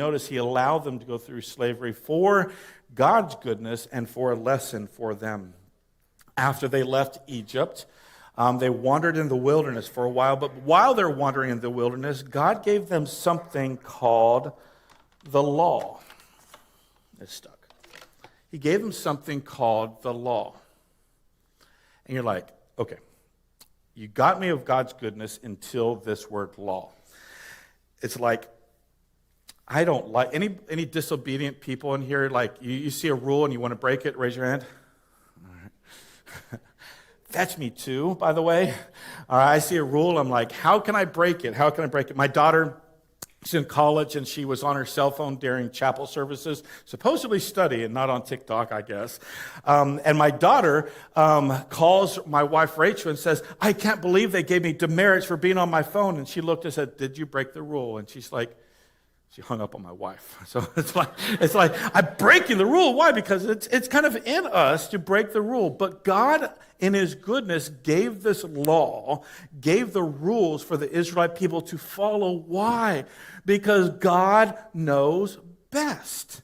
Notice he allowed them to go through slavery for God's goodness and for a lesson for them. After they left Egypt, they wandered in the wilderness for a while. But while they're wandering in the wilderness, God gave them something called the law. It's stuck. He gave them something called the law. And you're like, okay, you got me of God's goodness until this word law. It's like, I don't like any disobedient people in here. Like you see a rule and you want to break it, raise your hand. All right. That's me too, by the way. I see a rule, I'm like, how can I break it? How can I break it? My daughter, she's in college and she was on her cell phone during chapel services, supposedly studying, not on TikTok, I guess. And my daughter calls my wife Rachel and says, I can't believe they gave me demerits for being on my phone. And she looked and said, did you break the rule? And she's like, she hung up on my wife. So it's like I'm breaking the rule. Why? Because it's kind of in us to break the rule. But God, in his goodness, gave this law, gave the rules for the Israelite people to follow. Why? Because God knows best.